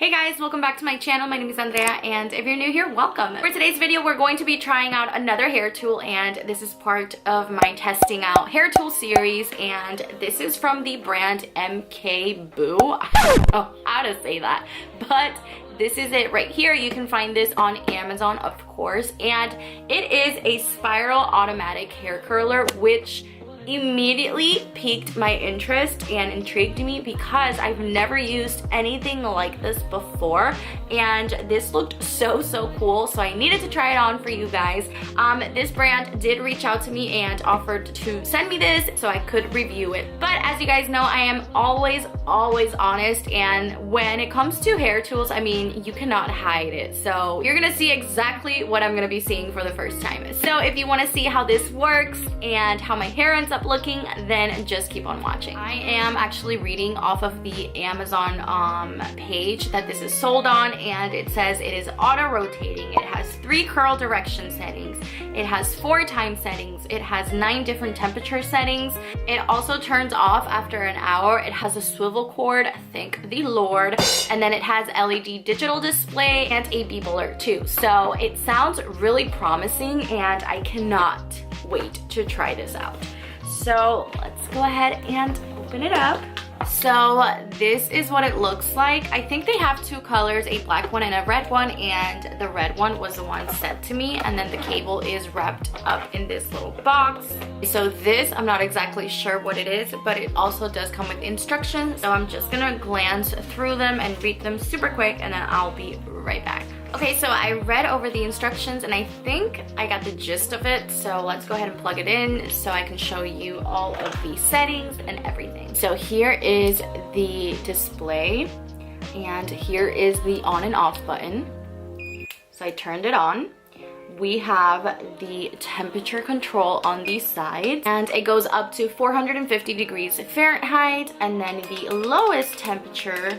Hey guys, welcome back to my channel. My name is Andrea, and if you're new here, welcome. For today's video, we're going to be trying out another hair tool, and this is part of my testing out hair tool series, and this is from the brand MKBOO. I don't know how to say that, but this is it right here. You can find this on Amazon, of course, and it is a spiral automatic hair curler, which immediately piqued my interest and intrigued me because I've never used anything like this before, and this looked so cool, so I needed to try it on for you guys. This brand did reach out to me and offered to send me this so I could review it, but as you guys know, I am always honest, and when it comes to hair tools, I mean, you cannot hide it. So you're gonna see exactly what I'm gonna be seeing for the first time. So if you want to see how this works and how my hair ends up looking, then just keep on watching. I am actually reading off of the Amazon page that this is sold on, and it says it is auto rotating. It has 3 curl direction settings. It has 4 time settings. It has 9 different temperature settings. It also turns off after an hour. It has a swivel cord, thank the Lord, and then it has LED digital display and a beep alert too. So it sounds really promising, and I cannot wait to try this out. So let's go ahead and open it up. So this is what it looks like. I think they have 2 colors, a black one and a red one, and the red one was the one sent to me, and then the cable is wrapped up in this little box. So this, I'm not exactly sure what it is, but it also does come with instructions. So I'm just gonna glance through them and read them super quick, and then I'll be right back. Okay, so I read over the instructions and I think I got the gist of it, so let's go ahead and plug it in so I can show you all of the settings and everything. So here is the display, and here is the on and off button. So I turned it on. We have the temperature control on the side, and it goes up to 450 degrees Fahrenheit, and then the lowest temperature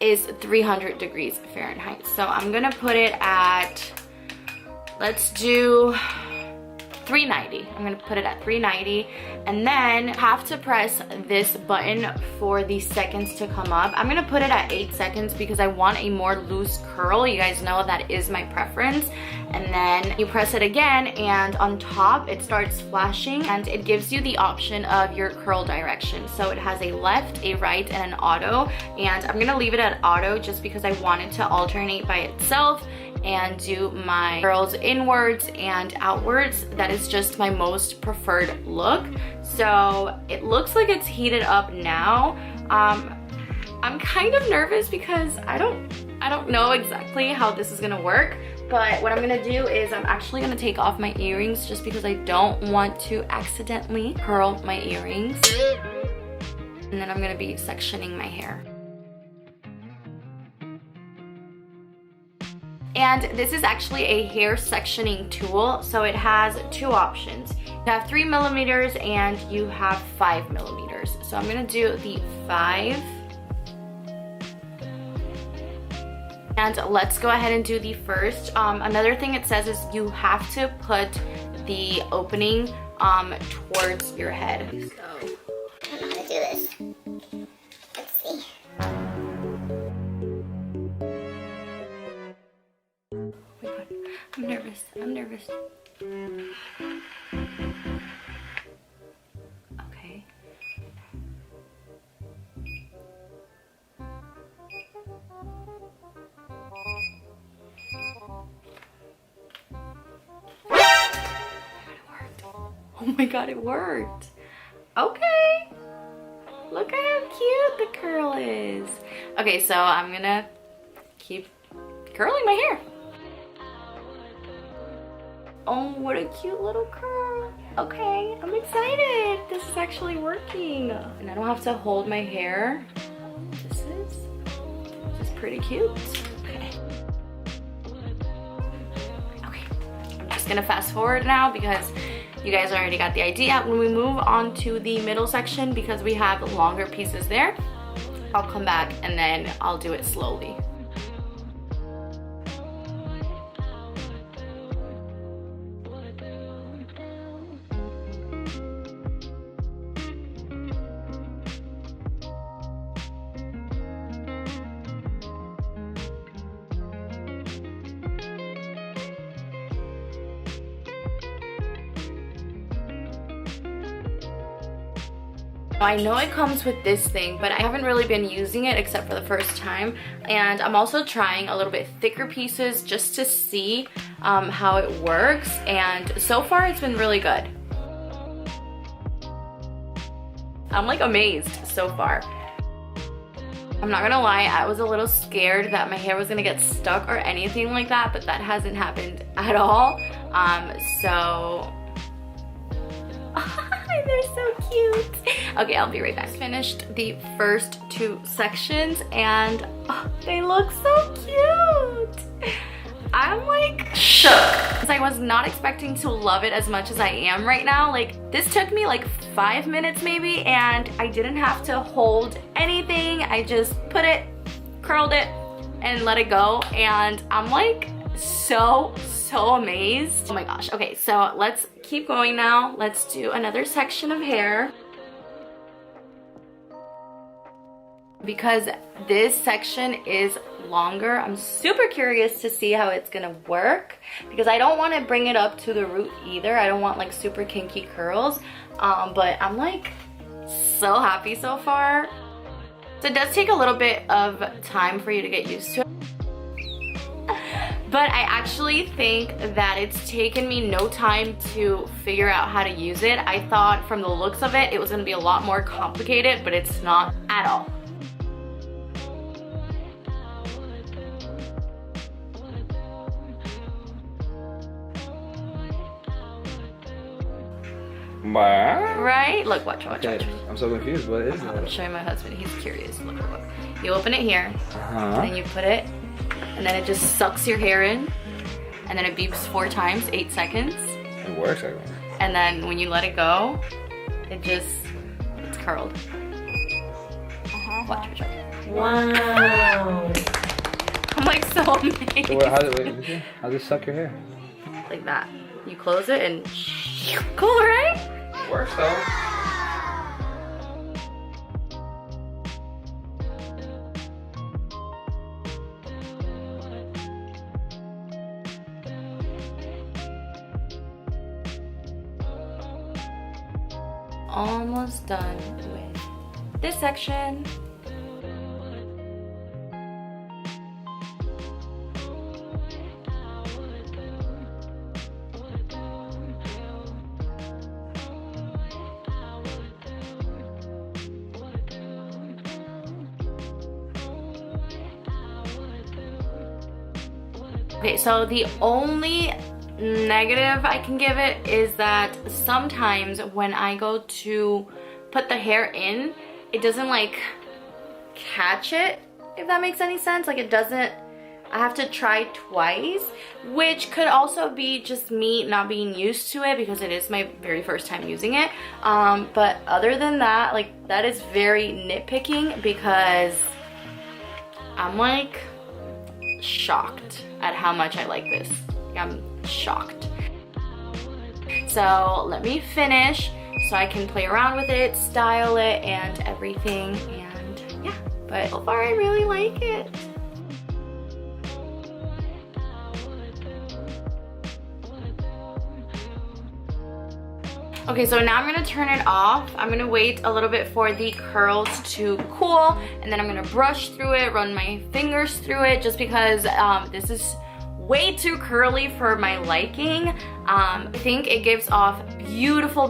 is 300 degrees Fahrenheit. So I'm gonna put it at, let's do 390. I'm gonna put it at 390, and then have to press this button for the seconds to come up. I'm gonna put it at 8 seconds because I want a more loose curl. You guys know that is my preference. And then you press it again, and on top it starts flashing, and it gives you the option of your curl direction. So it has a left, a right, and an auto, and I'm gonna leave it at auto just because I want it to alternate by itself and do my curls inwards and outwards. That is just my most preferred look. So it looks like it's heated up now. I'm kind of nervous because I don't know exactly how this is gonna work, but what I'm gonna do is I'm actually gonna take off my earrings just because I don't want to accidentally curl my earrings. And then I'm gonna be sectioning my hair. And this is actually a hair sectioning tool, so it has 2 options. You have 3 millimeters and you have 5 millimeters. So I'm gonna do the 5. And let's go ahead and do the first. Another thing it says is you have to put the opening towards your head. So I don't know how to do this. Let's see. I'm nervous. Okay. Oh my god, it worked. Okay. Look at how cute the curl is. Okay, so I'm gonna keep curling my hair. Oh, what a cute little curl. Okay, I'm excited. This is actually working. And I don't have to hold my hair. This is just pretty cute. Okay. I'm just gonna fast forward now because you guys already got the idea. When we move on to the middle section, because we have longer pieces there, I'll come back and then I'll do it slowly. I know it comes with this thing, but I haven't really been using it except for the first time. And I'm also trying a little bit thicker pieces just to see how it works. And so far it's been really good. I'm like amazed so far. I'm not gonna lie, I was a little scared that my hair was gonna get stuck or anything like that, but that hasn't happened at all. So they're so cute. Okay, I'll be right back. Finished the first 2 sections and they look so cute. I'm like shook. I was not expecting to love it as much as I am right now. Like, this took me like 5 minutes maybe, and I didn't have to hold anything. I just put it, curled it, and let it go. And I'm like so amazed. Oh my gosh. Okay, so let's keep going now. Let's do another section of hair. Because this section is longer, I'm super curious to see how it's gonna work, because I don't want to bring it up to the root either. I don't want like super kinky curls, but I'm like so happy so far. So it does take a little bit of time for you to get used to it, but I actually think that it's taken me no time to figure out how to use it. I thought from the looks of it, it was gonna be a lot more complicated, but it's not at all. Right? Look, watch. I'm so confused. What is that? I'm showing my husband. He's curious. Look. You open it here, and then you put it, and then it just sucks your hair in, and then it beeps 4 times, 8 seconds. It works, I think. And then when you let it go, it's curled. Watch. Wow. I'm like so amazed. So how does it suck your hair? Like that. You close it and cool, right? It works though. Almost done with this section. Okay, so the only negative I can give it is that sometimes when I go to put the hair in, it doesn't like catch it, if that makes any sense. Like, it doesn't, I have to try twice, which could also be just me not being used to it because it is my very first time using it. But other than that, like, that is very nitpicking because I'm like shocked at how much I like this. I'm shocked. So let me finish so I can play around with it, style it, and everything. And yeah, but so far I really like it. Okay, so now I'm gonna turn it off. I'm gonna wait a little bit for the curls to cool, and then I'm gonna brush through it, run my fingers through it, just because this is way too curly for my liking. I think it gives off beautiful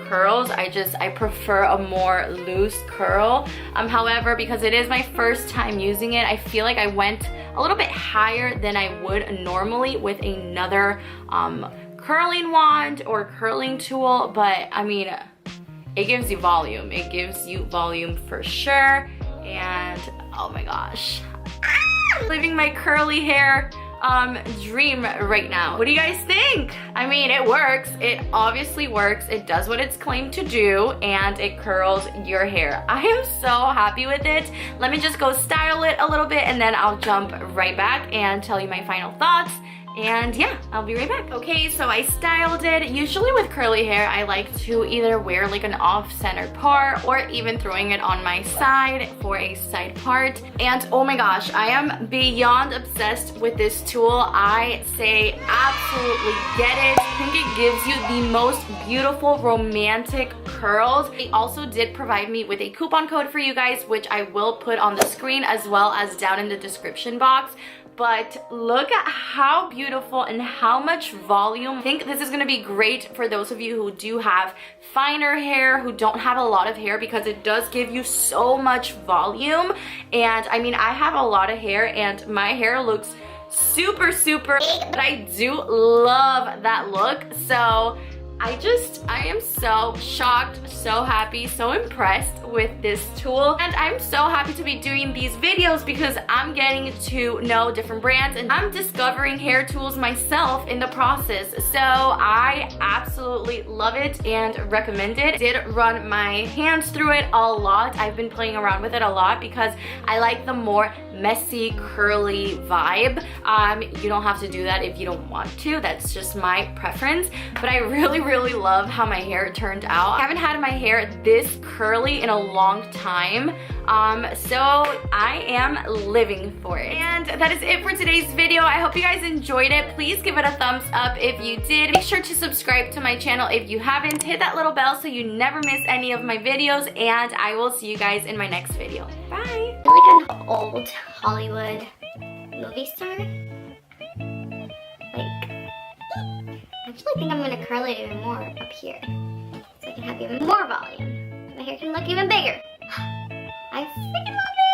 curls. I prefer a more loose curl. However, because it is my first time using it, I feel like I went a little bit higher than I would normally with another curling wand or curling tool. But I mean, it gives you volume. It gives you volume for sure. And oh my gosh, living my curly hair dream right now. What do you guys think? I mean, it works. It obviously works. It does what it's claimed to do, and it curls your hair. I am so happy with it. Let me just go style it a little bit, and then I'll jump right back and tell you my final thoughts And yeah, I'll be right back. Okay, so I styled it. Usually with curly hair, I like to either wear like an off-center part or even throwing it on my side for a side part. And oh my gosh, I am beyond obsessed with this tool. I say absolutely get it. I think it gives you the most beautiful romantic curls. They also did provide me with a coupon code for you guys, which I will put on the screen as well as down in the description box. But look at how beautiful and how much volume. I think this is gonna be great for those of you who do have finer hair, who don't have a lot of hair, because it does give you so much volume. And I mean, I have a lot of hair and my hair looks super big, but I do love that look. So I am so shocked, so happy, so impressed with this tool. And I'm so happy to be doing these videos because I'm getting to know different brands and I'm discovering hair tools myself in the process. So I absolutely love it and recommend it. I did run my hands through it a lot. I've been playing around with it a lot because I like the more messy, curly vibe. You don't have to do that if you don't want to. That's just my preference. But I really love how my hair turned out. I haven't had my hair this curly in a long time. So I am living for it. And that is it for today's video. I hope you guys enjoyed it. Please give it a thumbs up if you did. Make sure to subscribe to my channel if you haven't. Hit that little bell so you never miss any of my videos, and I will see you guys in my next video. Bye! Like an old Hollywood movie star. I actually think I'm gonna curl it even more up here, so I can have even more volume. My hair can look even bigger. I freaking love it!